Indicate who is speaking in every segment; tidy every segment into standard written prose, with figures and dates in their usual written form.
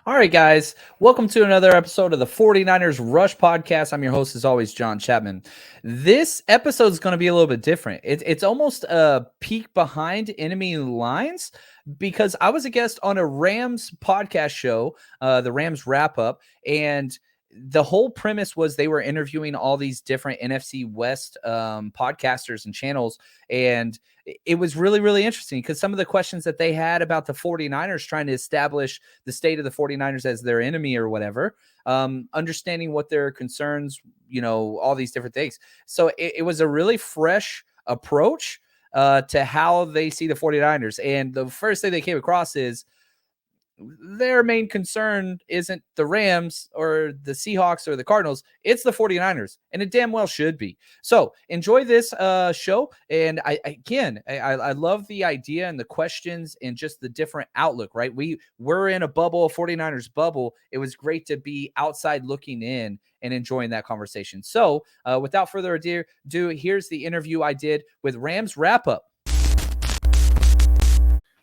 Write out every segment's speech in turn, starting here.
Speaker 1: All right, guys. Welcome to another episode of the 49ers Rush Podcast. I'm your host, as always, John Chapman. This episode is going to be a little bit different. It's almost a peek behind enemy lines because I was a guest on a Rams podcast show, the Rams Wrap Up, and the whole premise was they were interviewing all these different NFC West podcasters and channels, and it was really, really interesting because some of the questions that they had about the 49ers trying to establish the state of the 49ers as their enemy or whatever, understanding what their concerns, all these different things. So it was a really fresh approach to how they see the 49ers. And the first thing they came across is their main concern isn't the Rams or the Seahawks or the Cardinals. It's the 49ers, and it damn well should be. So enjoy this show. And I love the idea and the questions and just the different outlook, right? We're in a bubble, a 49ers bubble. It was great to be outside looking in and enjoying that conversation. So without further ado, here's the interview I did with Rams Wrap Up.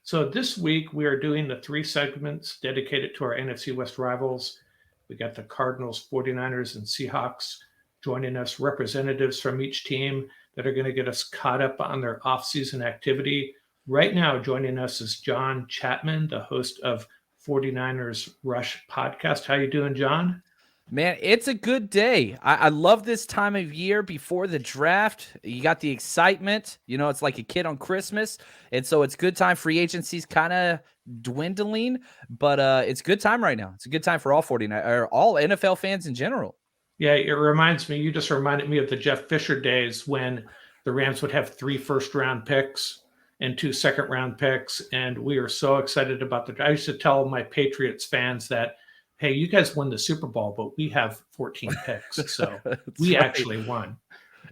Speaker 2: So this week we are doing the 3 segments dedicated to our NFC West rivals. We got the Cardinals, 49ers, and Seahawks joining us, representatives from each team that are going to get us caught up on their off-season activity. Right now joining us is John Chapman, the host of 49ers Rush Podcast. How you doing, John?
Speaker 1: Man, it's a good day. I love this time of year before the draft. You got the excitement. It's like a kid on Christmas. And so it's good time. Free agency's kind of dwindling, but it's good time right now. It's a good time for all 49 or all NFL fans in general.
Speaker 2: Yeah, you just reminded me of the Jeff Fisher days when the Rams would have 3 first-round picks and 2 second-round picks. And we were so excited about I used to tell my Patriots fans that, hey, you guys won the Super Bowl, but we have 14 picks, so we actually won.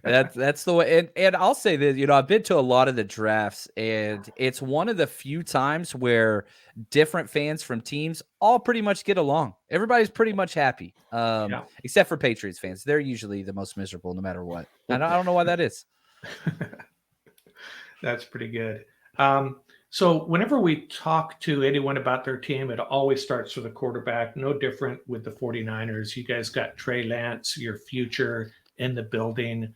Speaker 1: That's the way. And I'll say this, I've been to a lot of the drafts, and it's one of the few times where different fans from teams all pretty much get along. Everybody's pretty much happy, except for Patriots fans. They're usually the most miserable no matter what. I don't know why that is.
Speaker 2: That's pretty good. So whenever we talk to anyone about their team, it always starts with a quarterback. No different with the 49ers. You guys got Trey Lance, your future in the building.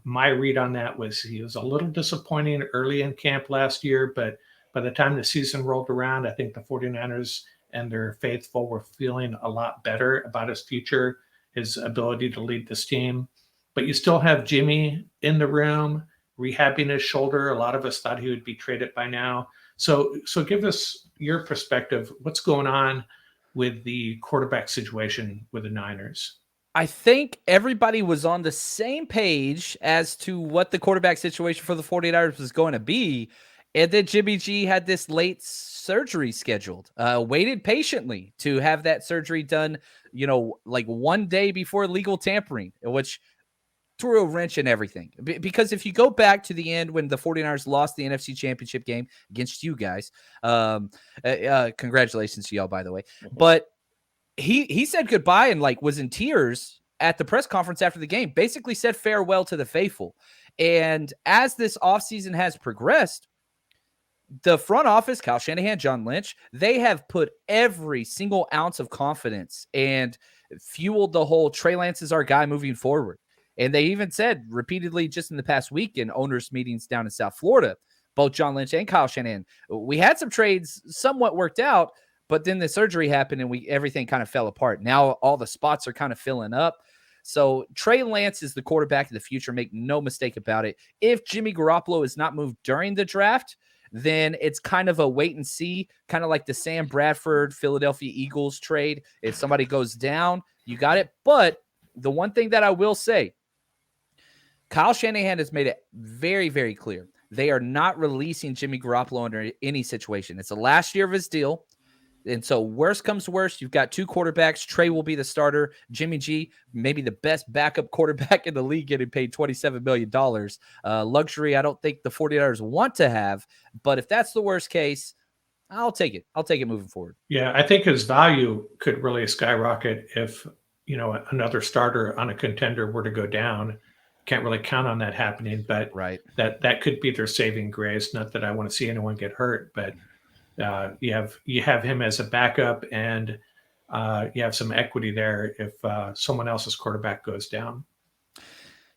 Speaker 2: My read on that was he was a little disappointing early in camp last year, but by the time the season rolled around, I think the 49ers and their faithful were feeling a lot better about his future, his ability to lead this team. But you still have Jimmy in the room, rehabbing his shoulder. A lot of us thought he would be traded by now. So give us your perspective. What's going on with the quarterback situation with the Niners?
Speaker 1: I think everybody was on the same page as to what the quarterback situation for the 49ers was going to be. And then Jimmy G had this late surgery scheduled, waited patiently to have that surgery done, like one day before legal tampering, which threw a wrench in everything. Because if you go back to the end when the 49ers lost the NFC Championship game against you guys, congratulations to y'all, by the way. But he said goodbye and was in tears at the press conference after the game, basically said farewell to the faithful. And as this offseason has progressed, the front office, Kyle Shanahan, John Lynch, they have put every single ounce of confidence and fueled the whole Trey Lance is our guy moving forward. And they even said repeatedly just in the past week in owners meetings down in South Florida, both John Lynch and Kyle Shanahan, we had some trades somewhat worked out, but then the surgery happened and everything kind of fell apart. Now all the spots are kind of filling up. So Trey Lance is the quarterback of the future. Make no mistake about it. If Jimmy Garoppolo is not moved during the draft, then it's kind of a wait and see, kind of like the Sam Bradford Philadelphia Eagles trade. If somebody goes down, you got it. But the one thing that I will say, Kyle Shanahan has made it very, very clear. They are not releasing Jimmy Garoppolo under any situation. It's the last year of his deal. And so worst comes to worst, you've got 2 quarterbacks. Trey will be the starter. Jimmy G, maybe the best backup quarterback in the league, getting paid $27 million. Luxury I don't think the 49ers want to have. But if that's the worst case, I'll take it. I'll take it moving forward.
Speaker 2: Yeah, I think his value could really skyrocket if, another starter on a contender were to go down. Can't really count on that happening, but
Speaker 1: right.
Speaker 2: that could be their saving grace. Not that I want to see anyone get hurt, but you have him as a backup, and you have some equity there if someone else's quarterback goes down.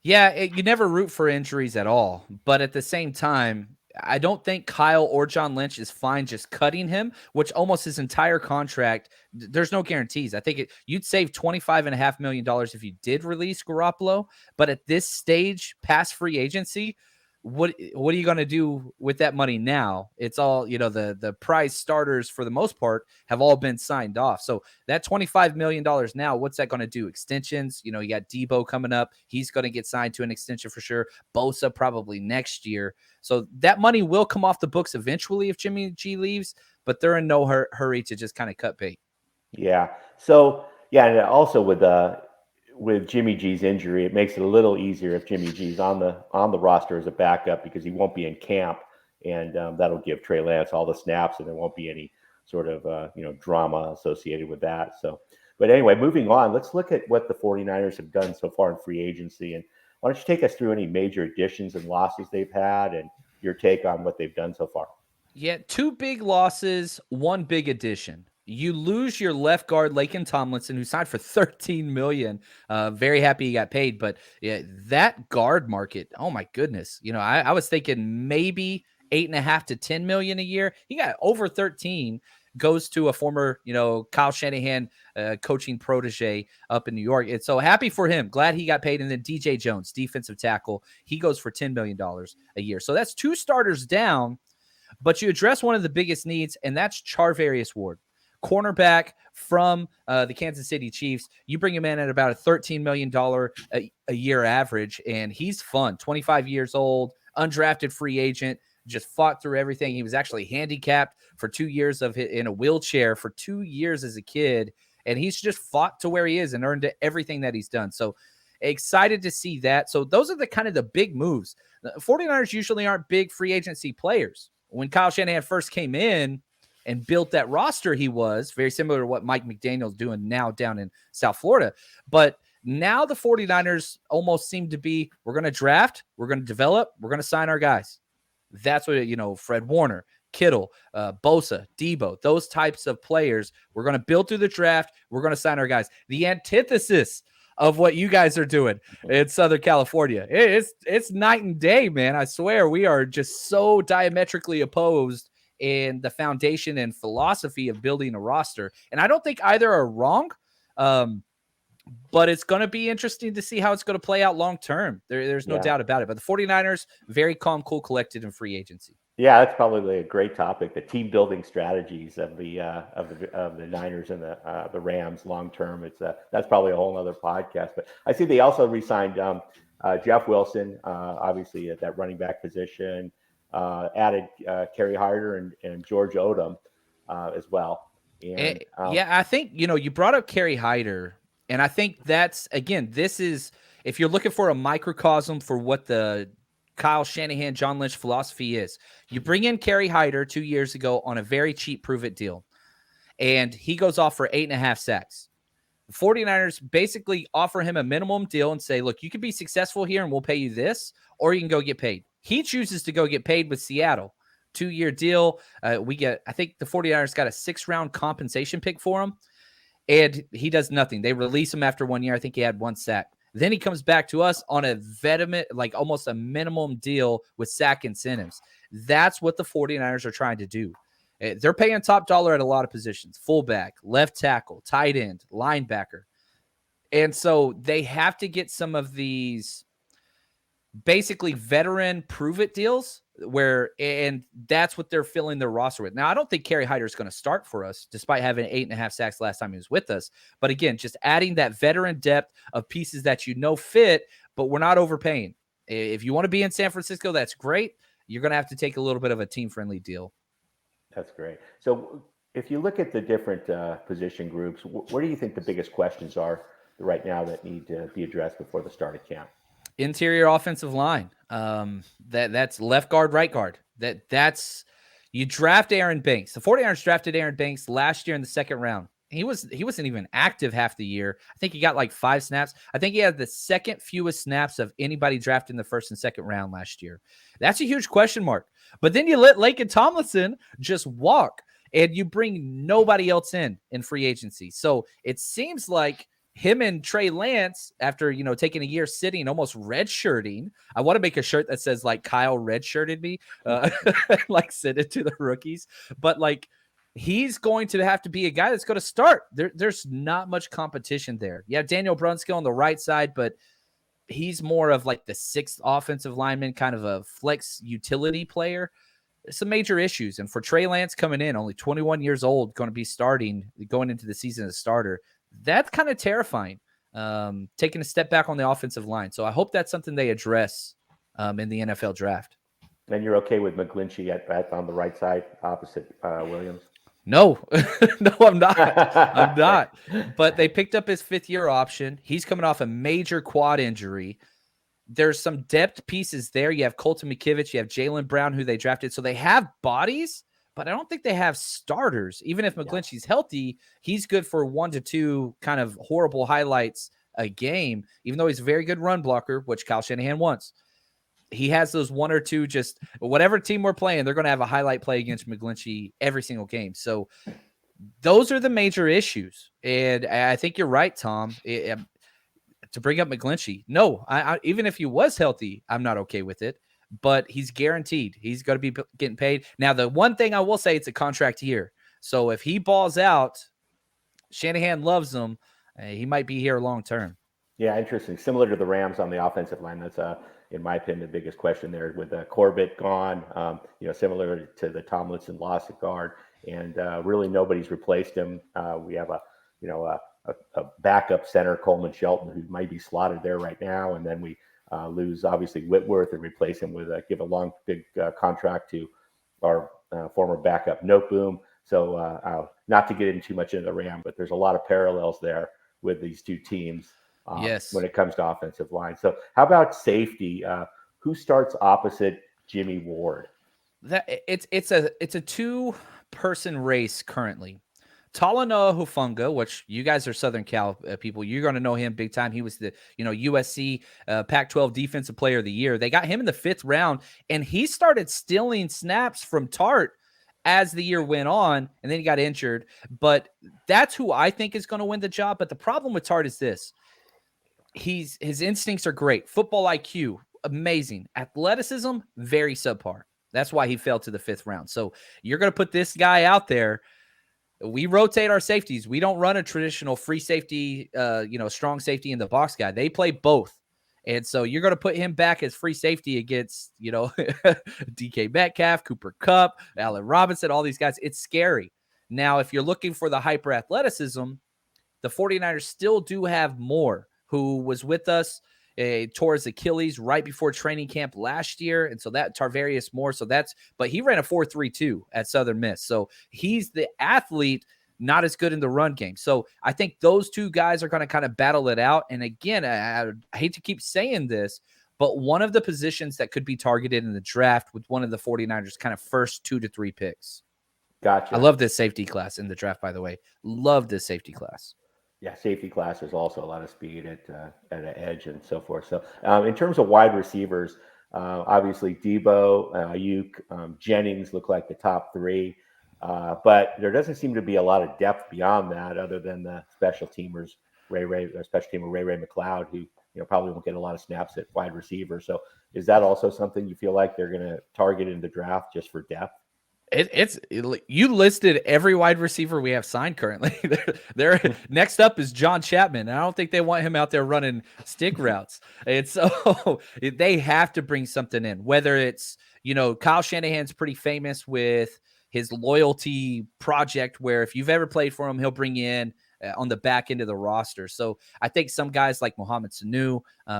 Speaker 1: Yeah, you never root for injuries at all. But at the same time, I don't think Kyle or John Lynch is fine just cutting him, which almost his entire contract, there's no guarantees. I think you'd save $25.5 million if you did release Garoppolo. But at this stage, past free agency, what are you going to do with that money now? It's all, the prize starters for the most part have all been signed off. So that $25 million now, what's that going to do? Extensions, you got Debo coming up. He's going to get signed to an extension for sure. Bosa probably next year. So that money will come off the books eventually if Jimmy G leaves, but they're in no hurry to just kind of cut bait.
Speaker 3: Yeah. So, yeah, and also with Jimmy G's injury, it makes it a little easier if Jimmy G's on the roster as a backup because he won't be in camp, and that'll give Trey Lance all the snaps, and there won't be any sort of drama associated with that. So, but anyway, moving on, let's look at what the 49ers have done so far in free agency, and why don't you take us through any major additions and losses they've had, and your take on what they've done so far?
Speaker 1: Yeah, 2 big losses, 1 big addition. You lose your left guard, Laken Tomlinson, who signed for $13 million. Very happy he got paid, but yeah, that guard market, oh my goodness. I was thinking maybe 8.5 to 10 million a year. He got over 13, goes to a former, Kyle Shanahan coaching protege up in New York. And so happy for him. Glad he got paid. And then DJ Jones, defensive tackle, he goes for $10 million a year. So that's 2 starters down, but you address one of the biggest needs, and that's Charvarius Ward. Cornerback from the Kansas City Chiefs. You bring him in at about a $13 million a year average, and he's fun. 25 years old, undrafted free agent, just fought through everything. He was actually handicapped for 2 years in a wheelchair for 2 years as a kid, and he's just fought to where he is and earned everything that he's done. So excited to see that. So those are the kind of the big moves. The 49ers usually aren't big free agency players. When Kyle Shanahan first came in and built that roster, he was very similar to what Mike McDaniel's doing now down in South Florida. But now the 49ers almost seem to be, we're going to draft, we're going to develop, we're going to sign our guys. That's what, Fred Warner, Kittle, Bosa, Debo, those types of players. We're going to build through the draft. We're going to sign our guys. The antithesis of what you guys are doing in Southern California. It's night and day, man. I swear we are just so diametrically opposed in the foundation and philosophy of building a roster. And I don't think either are wrong, but it's going to be interesting to see how it's going to play out long term. There's no doubt about it. But the 49ers, very calm, cool, collected in free agency.
Speaker 3: Yeah, that's probably a great topic. The team building strategies of the Niners and the Rams long term. That's probably a whole other podcast. But I see they also re-signed Jeff Wilson, obviously at that running back position. Added Kerry Hyder and George Odom as well. And,
Speaker 1: I think you brought up Kerry Hyder, and I think that's this is if you're looking for a microcosm for what the Kyle Shanahan, John Lynch philosophy is. You bring in Kerry Hyder 2 years ago on a very cheap prove-it deal, and he goes off for 8.5 sacks. The 49ers basically offer him a minimum deal and say, look, you can be successful here and we'll pay you this, or you can go get paid. He chooses to go get paid with Seattle. 2-year deal. I think the 49ers got a 6th-round compensation pick for him, and he does nothing. They release him after 1 year. I think he had 1 sack. Then he comes back to us on a vitamin, like almost a minimum deal with sack incentives. That's what the 49ers are trying to do. They're paying top dollar at a lot of positions: fullback, left tackle, tight end, linebacker. And so they have to get some of these basically veteran prove-it deals and that's what they're filling their roster with. Now, I don't think Kerry Hyder is going to start for us, despite having 8.5 sacks last time he was with us. But again, just adding that veteran depth of pieces that fit, but we're not overpaying. If you want to be in San Francisco, that's great. You're going to have to take a little bit of a team-friendly deal.
Speaker 3: That's great. So if you look at the different position groups, where do you think the biggest questions are right now that need to be addressed before the start of camp?
Speaker 1: Interior offensive line. That's left guard, right guard. That's you draft Aaron Banks. The 49ers drafted Aaron Banks last year in the 2nd round. He wasn't even active half the year. I think he got like 5 snaps. I think he had the 2nd fewest snaps of anybody drafted in the 1st and 2nd round last year. That's a huge question mark. But then you let Laken Tomlinson just walk. and you bring nobody else in free agency. So it seems like him and Trey Lance, after, you know, taking a year sitting, almost redshirting. I want to make a shirt that says like Kyle redshirted me, like send it to the rookies. But like, he's going to have to be a guy that's going to start. There's not much competition there. You have Daniel Brunskill on the right side, but he's more of like the sixth offensive lineman, kind of a flex utility player. There's some major issues. And for Trey Lance coming in, only 21 years old, going to be starting, going into the season as a starter, that's kind of terrifying, taking a step back on the offensive line. So I hope that's something they address in the NFL draft.
Speaker 3: And you're okay with McGlinchey on the right side opposite Williams?
Speaker 1: No, no, I'm not. I'm not. But they picked up his fifth-year option. He's coming off a major quad injury. There's some depth pieces there. You have Colton McKivitz. You have Jaylen Brown, who they drafted. So they have bodies, but I don't think they have starters. Even if McGlinchey's healthy, he's good for 1 to 2 kind of horrible highlights a game, even though he's a very good run blocker, which Kyle Shanahan wants. He has those 1 or 2, just whatever team we're playing, they're going to have a highlight play against McGlinchey every single game. So those are the major issues. And I think you're right, Tom. To bring up McGlinchey, no, I even if he was healthy, I'm not okay with it. But he's guaranteed. He's going to be getting paid. Now, the one thing I will say, it's a contract year. So if he balls out, Shanahan loves him. He might be here long term.
Speaker 3: Yeah, interesting. Similar to the Rams on the offensive line. That's, in my opinion, the biggest question there with Corbett gone, similar to the Tomlinson loss at guard. And really nobody's replaced him. We have a backup center, Coleman Shelton, who might be slotted there right now. And then we lose, obviously, Whitworth and replace him with give a long, big contract to our former backup Noteboom. So not to get in too much into the Ram, but there's a lot of parallels there with these two teams when it comes to offensive line. So how about safety? Who starts opposite Jimmy Ward?
Speaker 1: It's a 2-person race currently. Talanoa Hufanga, which you guys are Southern Cal people, you're going to know him big time. He was the USC Pac-12 Defensive Player of the Year. They got him in the 5th round, and he started stealing snaps from Tart as the year went on, and then he got injured. But that's who I think is going to win the job. But the problem with Tart is this. His instincts are great. Football IQ, amazing. Athleticism, very subpar. That's why he fell to the 5th round. So you're going to put this guy out there. We rotate our safeties. We don't run a traditional free safety, strong safety in the box guy. They play both. And so you're going to put him back as free safety against, DK Metcalf, Cooper Kupp, Allen Robinson, all these guys. It's scary. Now, if you're looking for the hyper athleticism, the 49ers still do have Moore, who was with us, tore his Achilles right before training camp last year. And so that Tarvarius Moore. But he ran a 4.32 at Southern Miss. So he's the athlete, not as good in the run game. So I think those two guys are going to kind of battle it out. And again, I hate to keep saying this, but one of the positions that could be targeted in the draft with one of the 49ers kind of first 2 to 3 picks.
Speaker 3: Gotcha.
Speaker 1: I love this safety class in the draft, by the way. Love this safety class.
Speaker 3: Yeah, safety class. There's also a lot of speed at an edge and so forth. So in terms of wide receivers, obviously Debo, Ayuk, Jennings look like the top 3. But there doesn't seem to be a lot of depth beyond that other than the special teamer Ray McLeod, who probably won't get a lot of snaps at wide receiver. So is that also something you feel like they're going to target in the draft just for depth?
Speaker 1: You listed every wide receiver we have signed currently. They're next up is John Chapman. And I don't think they want him out there running stick routes. And so they have to bring something in, whether it's, Kyle Shanahan's pretty famous with his loyalty project, where if you've ever played for him, he'll bring you in on the back end of the roster. So I think some guys like Mohamed Sanu,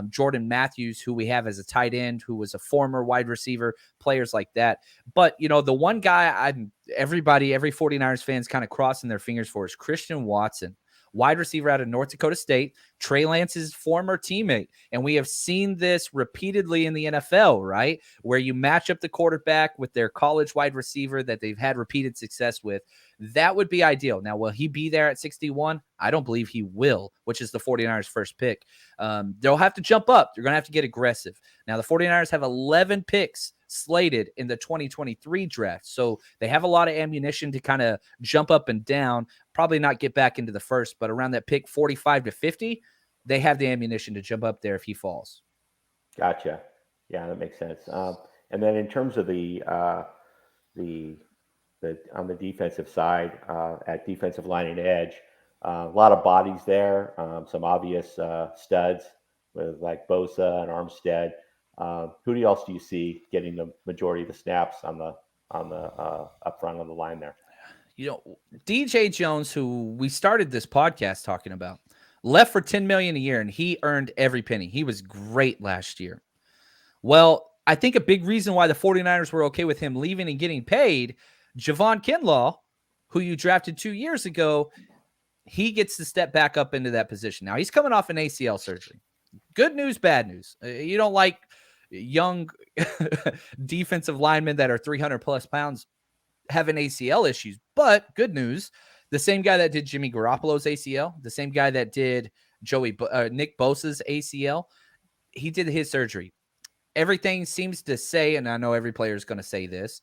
Speaker 1: Jordan Matthews, who we have as a tight end, who was a former wide receiver, players like that. But, the one guy every 49ers fans kind of crossing their fingers for is Christian Watson, wide receiver out of North Dakota State, Trey Lance's former teammate. And we have seen this repeatedly in the NFL, right? Where you match up the quarterback with their college wide receiver that they've had repeated success with. That would be ideal. Now, will he be there at 61? I don't believe he will, which is the 49ers' first pick. They'll have to jump up. They're going to have to get aggressive. Now, the 49ers have 11 picks slated in the 2023 draft. So they have a lot of ammunition to kind of jump up and down, probably not get back into the first, but around that pick 45 to 50, they have the ammunition to jump up there if he falls.
Speaker 3: Gotcha. Yeah, that makes sense. And then in terms of the on the defensive side, at defensive line and edge, a lot of bodies there, some obvious studs with like Bosa and Armstead. Who else do you see getting the majority of the snaps on the up front on the line there?
Speaker 1: DJ Jones, who we started this podcast talking about, left for $10 million a year, and he earned every penny. He was great last year. Well, I think a big reason why the 49ers were okay with him leaving and getting paid, Javon Kinlaw, who you drafted 2 years ago, he gets to step back up into that position. Now, he's coming off an ACL surgery. Good news, bad news. You don't like young defensive linemen that are 300-plus pounds having ACL issues, but good news, the same guy that did Jimmy Garoppolo's ACL, the same guy that did Nick Bosa's ACL, he did his surgery. Everything seems to say, and I know every player is going to say this,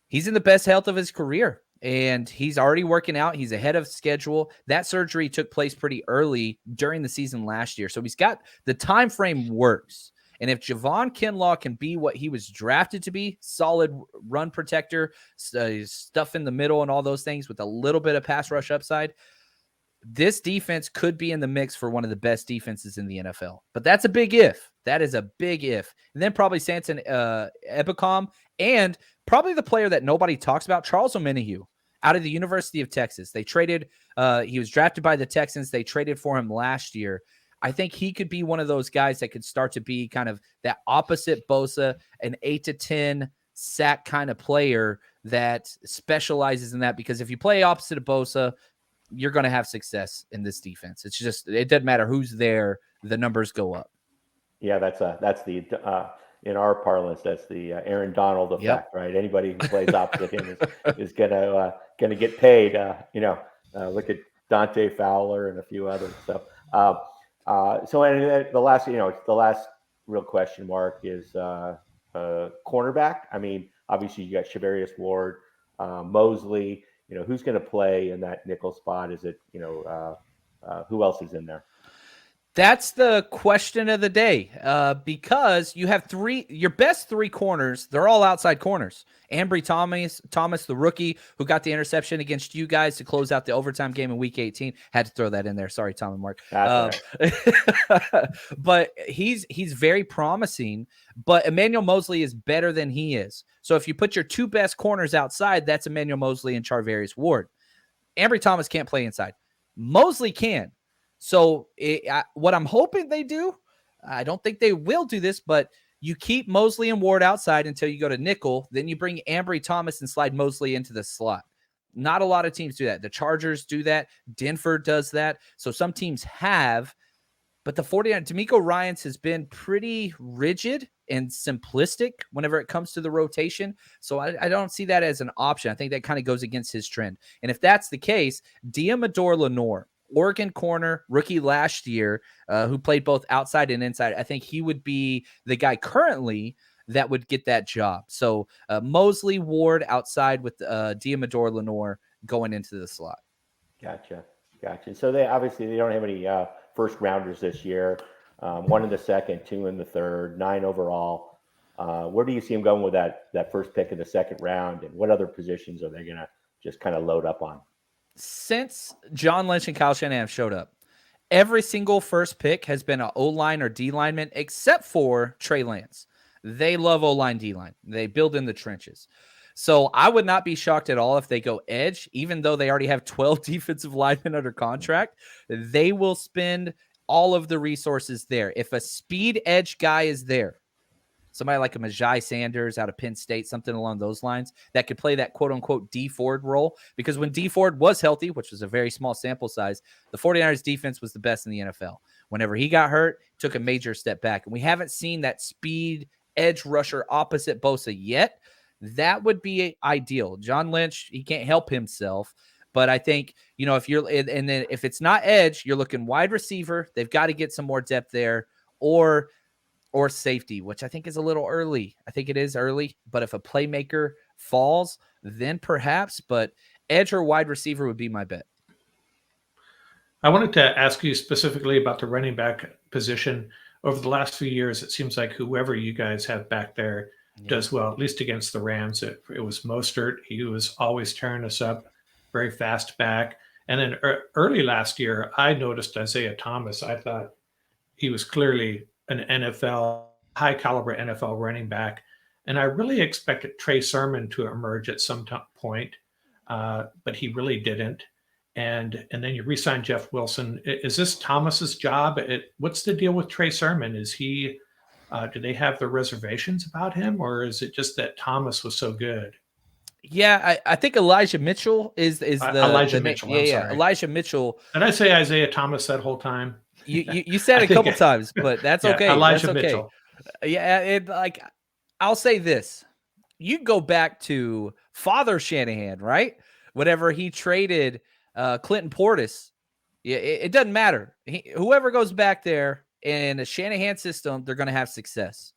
Speaker 1: he's in the best health of his career, and he's already working out. He's ahead of schedule. That surgery took place pretty early during the season last year, so he's got the time frame works. And if Javon Kinlaw can be what he was drafted to be, solid run protector, stuff in the middle and all those things with a little bit of pass rush upside, this defense could be in the mix for one of the best defenses in the NFL. But that's a big if. That is a big if. And then probably Samson Ebukam, and probably the player that nobody talks about, Charles Omenihu, out of the University of Texas. They traded, he was drafted by the Texans. They traded for him last year. I think he could be one of those guys that could start to be kind of that opposite Bosa, an 8 to 10 sack kind of player that specializes in that. Because if you play opposite of Bosa, you're going to have success in this defense. It's just, it doesn't matter who's there. The numbers go up.
Speaker 3: Yeah, that's the in our parlance, that's the Aaron Donald effect, right? Anybody who plays opposite him is gonna get paid. Look at Dante Fowler and a few others. So, and the last real question mark is cornerback. I mean, obviously you got Shavarius Ward, Mosley. Who's going to play in that nickel spot? Is it who else is in there?
Speaker 1: That's the question of the day, because you have your best three corners. They're all outside corners. Ambry Thomas, the rookie who got the interception against you guys to close out the overtime game in Week 18. Had to throw that in there. Sorry, Tom and Mark. But he's very promising. But Emmanuel Mosley is better than he is. So if you put your two best corners outside, that's Emmanuel Mosley and Charvarius Ward. Ambry Thomas can't play inside. Mosley can. So what I'm hoping they do, I don't think they will do this, but you keep Mosley and Ward outside until you go to nickel. Then you bring Ambry Thomas and slide Mosley into the slot. Not a lot of teams do that. The Chargers do that. Denver does that. So some teams have, but the 49ers, D'Amico Ryans has been pretty rigid and simplistic whenever it comes to the rotation. So I don't see that as an option. I think that kind of goes against his trend. And if that's the case, Diamador Lenore, Oregon corner, rookie last year, who played both outside and inside. I think he would be the guy currently that would get that job. So Mosley, Ward outside with Diamador Lenore going into the slot.
Speaker 3: Gotcha. So they don't have any first rounders this year. 1 in the second, 2 in the third, 9 overall. Where do you see him going with that first pick in the second round, and what other positions are they going to just kind of load up on?
Speaker 1: Since John Lynch and Kyle Shanahan showed up, every single first pick has been an O-line or D-lineman except for Trey Lance. They love O-line, D-line. They build in the trenches. So I would not be shocked at all if they go edge, even though they already have 12 defensive linemen under contract. They will spend all of the resources there. If a speed edge guy is there, somebody like a Majai Sanders out of Penn State, something along those lines, that could play that quote-unquote D Ford role. Because when D Ford was healthy, which was a very small sample size, the 49ers defense was the best in the NFL. Whenever he got hurt, took a major step back. And we haven't seen that speed edge rusher opposite Bosa yet. That would be ideal. John Lynch, he can't help himself. But I think, if it's not edge, you're looking wide receiver. They've got to get some more depth there. Or or safety, which I think is a little early. I think it is early, but if a playmaker falls, then perhaps, but edge or wide receiver would be my bet.
Speaker 2: I wanted to ask you specifically about the running back position. Over the last few years, it seems like whoever you guys have back there does well, at least against the Rams. It was Mostert. He was always tearing us up, very fast back. And then early last year, I noticed Isaiah Thomas. I thought he was clearly an NFL, high caliber NFL running back. And I really expected Trey Sermon to emerge at some point, but he really didn't. And then you re-sign Jeff Wilson. Is this Thomas's job? What's the deal with Trey Sermon? Is he? Do they have their reservations about him, or is it just that Thomas was so good?
Speaker 1: Yeah, I think Elijah Mitchell is
Speaker 2: Elijah Mitchell.
Speaker 1: Yeah, Elijah Mitchell.
Speaker 2: Did I say Isaiah Thomas that whole time?
Speaker 1: You said it a couple times, but that's okay.
Speaker 2: Elijah
Speaker 1: that's okay.
Speaker 2: Mitchell.
Speaker 1: Yeah, I'll say this: you go back to Father Shanahan, right? Whenever he traded Clinton Portis, it doesn't matter. Whoever goes back there in a Shanahan system, they're going to have success.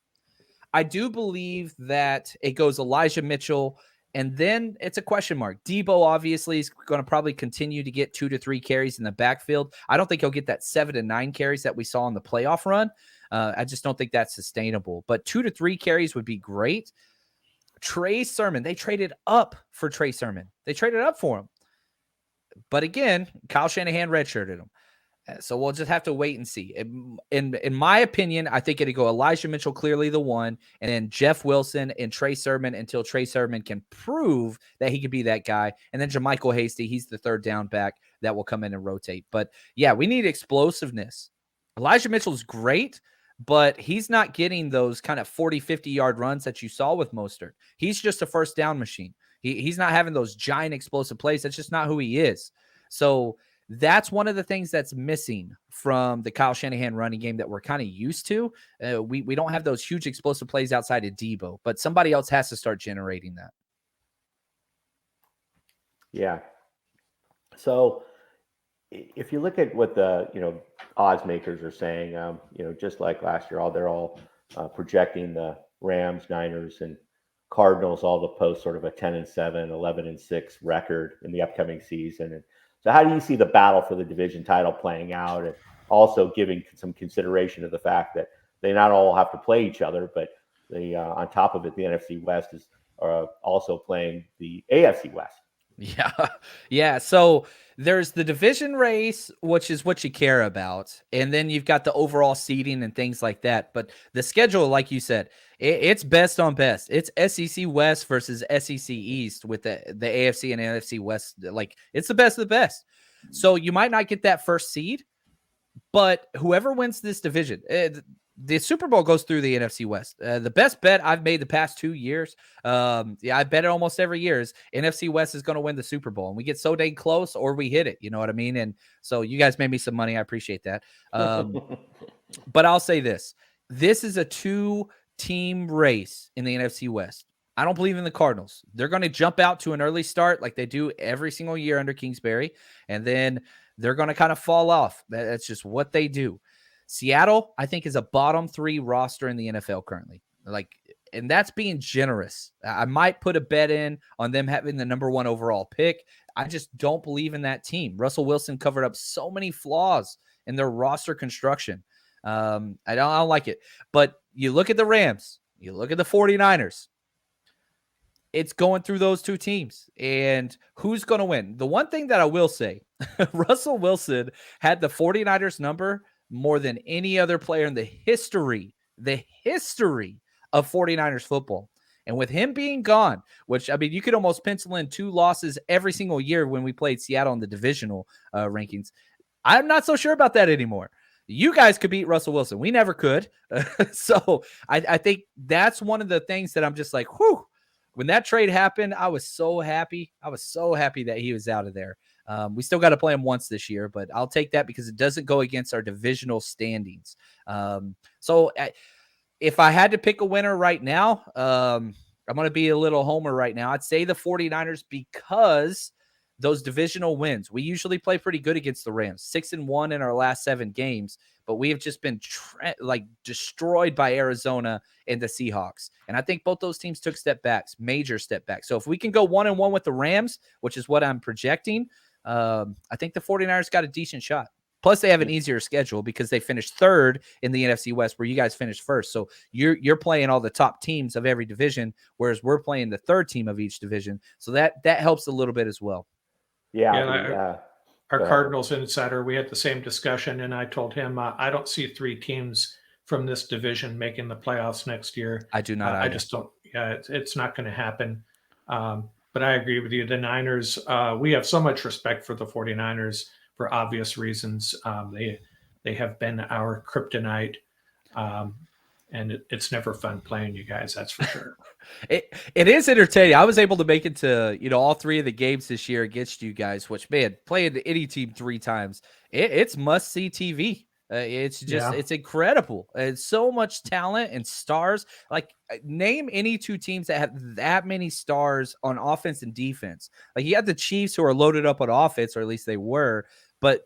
Speaker 1: I do believe that it goes Elijah Mitchell, and then it's a question mark. Debo obviously is going to probably continue to get 2 to 3 carries in the backfield. I don't think he'll get that 7 to 9 carries that we saw in the playoff run. I just don't think that's sustainable. But 2 to 3 carries would be great. Trey Sermon, they traded up for Trey Sermon. They traded up for him. But again, Kyle Shanahan redshirted him. So we'll just have to wait and see. In my opinion, I think it'd go Elijah Mitchell, clearly the one, and then Jeff Wilson and Trey Sermon until Trey Sermon can prove that he could be that guy. And then JaMychal Hasty, he's the third down back that will come in and rotate. But yeah, we need explosiveness. Elijah Mitchell's great, but he's not getting those kind of 40, 50-yard runs that you saw with Mostert. He's just a first down machine. He's not having those giant explosive plays. That's just not who he is. So that's one of the things that's missing from the Kyle Shanahan running game that we're kind of used to. We don't have those huge explosive plays outside of Debo, but somebody else has to start generating that.
Speaker 3: Yeah. So if you look at what the, odds makers are saying, just like last year, they're all projecting the Rams, Niners, and Cardinals all to post sort of a 10-7, 11-6 record in the upcoming season. And so how do you see the battle for the division title playing out, and also giving some consideration to the fact that they not all have to play each other, but they, on top of it, the NFC West is also playing the AFC West.
Speaker 1: Yeah. So there's the division race, which is what you care about. And then you've got the overall seeding and things like that. But the schedule, like you said, it's best on best. It's SEC West versus SEC East with the AFC and NFC West. Like, it's the best of the best. So you might not get that first seed, but whoever wins this division, the Super Bowl goes through the NFC West. The best bet I've made the past 2 years, I bet it almost every year, is NFC West is going to win the Super Bowl. And we get so dang close, or we hit it. You know what I mean? And so you guys made me some money. I appreciate that. But I'll say this. This is a 2-team race in the NFC West. I don't believe in the Cardinals. They're going to jump out to an early start like they do every single year under Kingsbury. And then they're going to kind of fall off. That's just what they do. Seattle, I think, is a bottom 3 roster in the NFL currently. And that's being generous. I might put a bet in on them having the number 1 overall pick. I just don't believe in that team. Russell Wilson covered up so many flaws in their roster construction. I don't like it. But you look at the Rams, you look at the 49ers. It's going through those 2 teams. And who's going to win? The one thing that I will say, Russell Wilson had the 49ers number more than any other player in the history of 49ers football. And with him being gone, which, I mean, you could almost pencil in 2 losses every single year when we played Seattle in the divisional rankings. I'm not so sure about that anymore. You guys could beat Russell Wilson. We never could. So I think that's one of the things that I'm just like, whew. When that trade happened, I was so happy. I was so happy that he was out of there. We still got to play him once this year, but I'll take that because it doesn't go against our divisional standings. So if I had to pick a winner right now, I'm going to be a little homer right now. I'd say the 49ers because those divisional wins. We usually play pretty good against the Rams, 6-1 in our last 7 games, but we have just been destroyed by Arizona and the Seahawks. And I think both those teams took major step backs. So if we can go 1-1 with the Rams, which is what I'm projecting, I think the 49ers got a decent shot. Plus, they have an easier schedule because they finished 3rd in the NFC West, where you guys finished 1st. So you're playing all the top teams of every division, whereas we're playing the 3rd team of each division. So that helps a little bit as well.
Speaker 2: Yeah. Our Cardinals insider, we had the same discussion, and I told him I don't see 3 teams from this division making the playoffs next year.
Speaker 1: I do not.
Speaker 2: I just don't. Yeah, it's not going to happen. But I agree with you. The Niners, we have so much respect for the 49ers for obvious reasons. They have been our kryptonite, and it's never fun playing you guys. That's for sure.
Speaker 1: It is entertaining. I was able to make it to all 3 of the games this year against you guys, which, man, playing any team 3 times, it's must see TV. It's just it's incredible. It's so much talent and stars. Like, name any 2 teams that have that many stars on offense and defense. Like, you have the Chiefs, who are loaded up on offense, or at least they were, but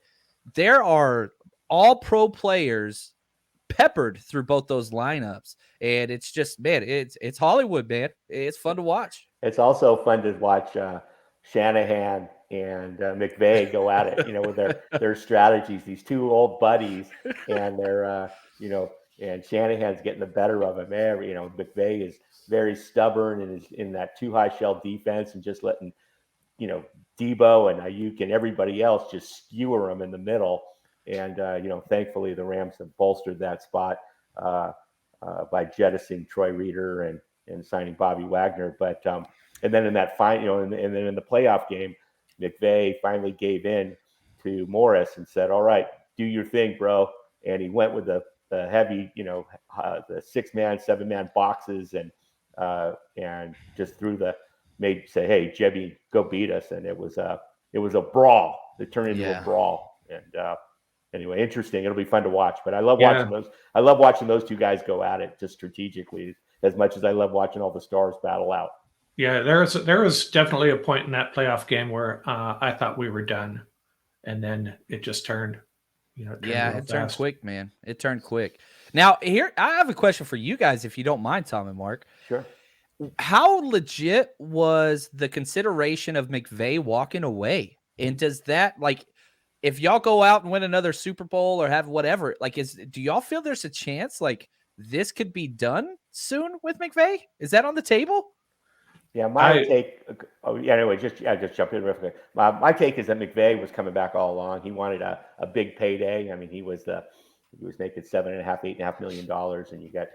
Speaker 1: there are all pro players peppered through both those lineups, and it's just, man, it's Hollywood, man. It's fun to watch.
Speaker 3: It's also fun to watch Shanahan and McVay go at it, with their strategies. These 2 old buddies, and they're and Shanahan's getting the better of him. McVay is very stubborn and is in that too high shell defense, and just letting Debo and Ayuk and everybody else just skewer them in the middle. And thankfully the Rams have bolstered that spot by jettisoning Troy Reeder and signing Bobby Wagner. But and then in that and then in the playoff game, McVay finally gave in to Morris and said, "All right, do your thing, bro." And he went with the heavy, the 6-man, 7-man boxes, and just say, "Hey, Jebby, go beat us." And it was a brawl. It turned into a brawl. And anyway, interesting. It'll be fun to watch. But I love watching those. I love watching those 2 guys go at it just strategically, as much as I love watching all the stars battle out.
Speaker 2: Yeah, there was definitely a point in that playoff game where I thought we were done, and then it just turned.
Speaker 1: It turned quick, man. It turned quick. Now, here I have a question for you guys, if you don't mind, Tom and Mark.
Speaker 3: Sure.
Speaker 1: How legit was the consideration of McVay walking away? And does that, if y'all go out and win another Super Bowl or have whatever, do y'all feel there's a chance this could be done soon with McVay? Is that on the table?
Speaker 3: Yeah, my take. Anyway, just jump in real quick. My take is that McVay was coming back all along. He wanted a big payday. I mean, he was making $7.5–8.5 million, and you got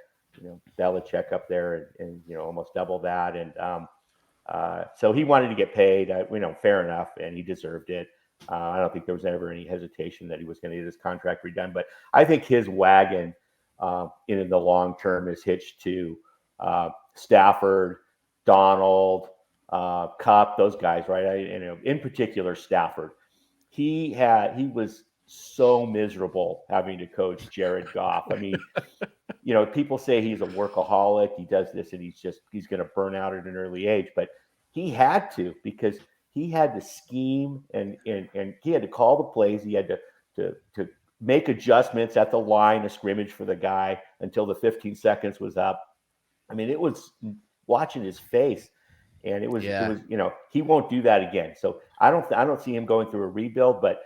Speaker 3: Belichick up there and almost double that, and so he wanted to get paid. Fair enough, and he deserved it. I don't think there was ever any hesitation that he was going to get his contract redone. But I think his wagon in the long term is hitched to Stafford, Donald, Kupp, those guys, right? In particular, Stafford. He was so miserable having to coach Jared Goff. I mean, people say he's a workaholic. He does this, and he's going to burn out at an early age. But he had to, because he had to scheme and he had to call the plays. He had to make adjustments at the line of scrimmage for the guy until the 15 seconds was up. I mean, it was watching his face, and it was he won't do that again. So I don't see him going through a rebuild, but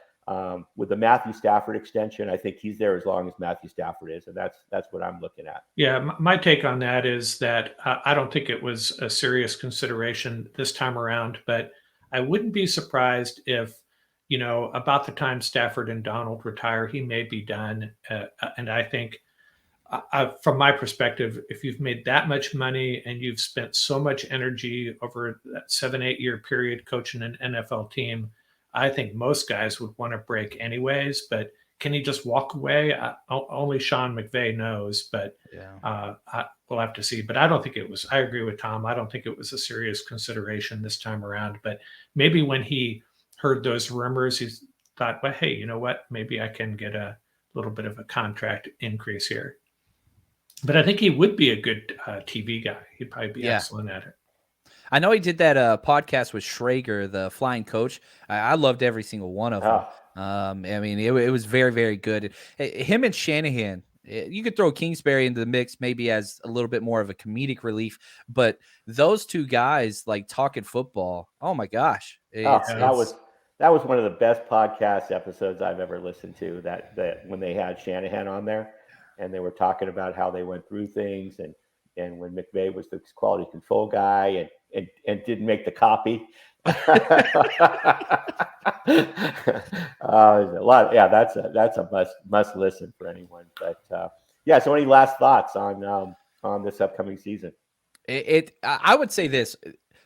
Speaker 3: with the Matthew Stafford extension, I think he's there as long as Matthew Stafford is, and that's what I'm looking at.
Speaker 2: Yeah, my take on that is that I don't think it was a serious consideration this time around, but I wouldn't be surprised if, about the time Stafford and Donald retire, he may be done. And I think, from my perspective, if you've made that much money and you've spent so much energy over that 7-8 year period coaching an NFL team, I think most guys would want to break anyways. But can he just walk away? Only Sean McVay knows, but we'll have to see. But I don't think it was. I agree with Tom. I don't think it was a serious consideration this time around. But maybe when he heard those rumors, he thought, well, hey, you know what? Maybe I can get a little bit of a contract increase here. But I think he would be a good TV guy. He'd probably be excellent at it.
Speaker 1: I know he did that podcast with Schrager, the flying coach. I loved every single one of them. I mean, it was very, very good. Him and Shanahan, you could throw Kingsbury into the mix maybe as a little bit more of a comedic relief, but those two guys like talking football. Oh my gosh.
Speaker 3: That was one of the best podcast episodes I've ever listened to. That when they had Shanahan on there, and they were talking about how they went through things, and when McVay was the quality control guy and didn't make the copy. A lot. Yeah, that's a must listen for anyone. But yeah. So, any last thoughts on this upcoming season?
Speaker 1: I would say this: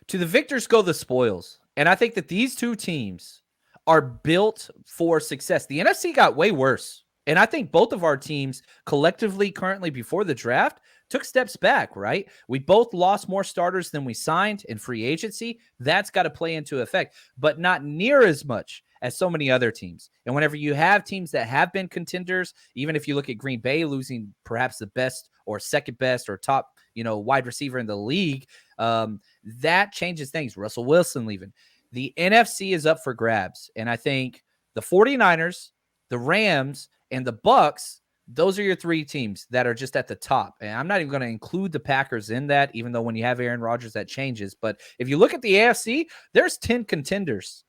Speaker 1: to the victors go the spoils, and I think that these two teams are built for success. The NFC got way worse, and I think both of our teams collectively, currently before the draft, took steps back, right? We both lost more starters than we signed in free agency. That's got to play into effect, but not near as much as so many other teams. And whenever you have teams that have been contenders, even if you look at Green Bay losing perhaps the best or second best or top, wide receiver in the league, that changes things. Russell Wilson leaving. The NFC is up for grabs. And I think the 49ers, the Rams, and the Bucks, those are your three teams that are just at the top. And I'm not even going to include the Packers in that, even though when you have Aaron Rodgers, that changes. But if you look at the AFC, there's 10 contenders.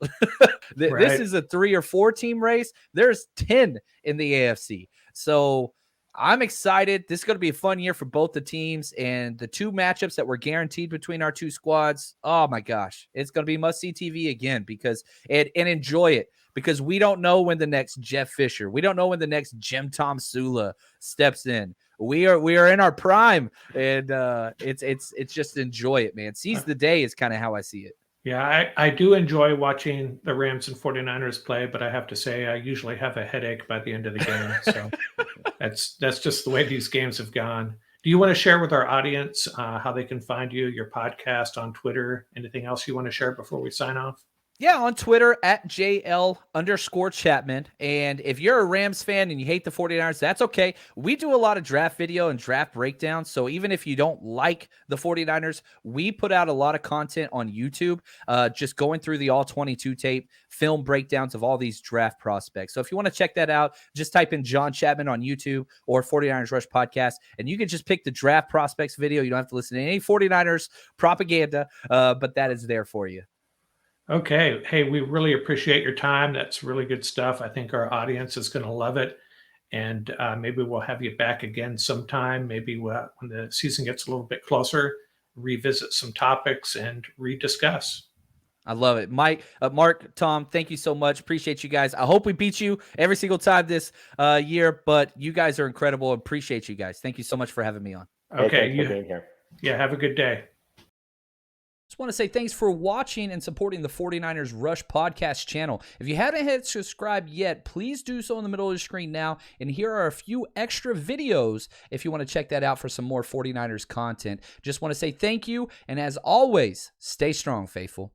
Speaker 1: This is a 3 or 4 team race. There's 10 in the AFC. So I'm excited. This is going to be a fun year for both the teams, and the two matchups that were guaranteed between our two squads. Oh my gosh, it's going to be must-see TV again and enjoy it, because we don't know when the next Jeff Fisher, we don't know when the next Jim Tom Sula steps in. We are in our prime, and it's just enjoy it, man. Seize the day is kind of how I see it.
Speaker 2: Yeah, I do enjoy watching the Rams and 49ers play, but I have to say I usually have a headache by the end of the game. So that's just the way these games have gone. Do you want to share with our audience how they can find you, your podcast on Twitter, anything else you want to share before we sign off?
Speaker 1: Yeah, on Twitter at JL_Chapman. And if you're a Rams fan and you hate the 49ers, that's okay. We do a lot of draft video and draft breakdowns. So even if you don't like the 49ers, we put out a lot of content on YouTube, just going through the all 22 tape, film breakdowns of all these draft prospects. So if you want to check that out, just type in John Chapman on YouTube or 49ers Rush Podcast, and you can just pick the draft prospects video. You don't have to listen to any 49ers propaganda, but that is there for you.
Speaker 2: Okay. Hey, we really appreciate your time. That's really good stuff. I think our audience is going to love it. And maybe we'll have you back again sometime. Maybe when the season gets a little bit closer, revisit some topics and rediscuss.
Speaker 1: I love it. Mike, Mark, Tom, thank you so much. Appreciate you guys. I hope we beat you every single time this year, but you guys are incredible. Appreciate you guys. Thank you so much for having me on.
Speaker 2: Okay.
Speaker 3: Thanks for being here.
Speaker 2: Yeah, have a good day.
Speaker 1: Just want to say thanks for watching and supporting the 49ers Rush podcast channel. If you haven't hit subscribe yet, please do so in the middle of the screen now. And here are a few extra videos if you want to check that out for some more 49ers content. Just want to say thank you. And as always, stay strong, faithful.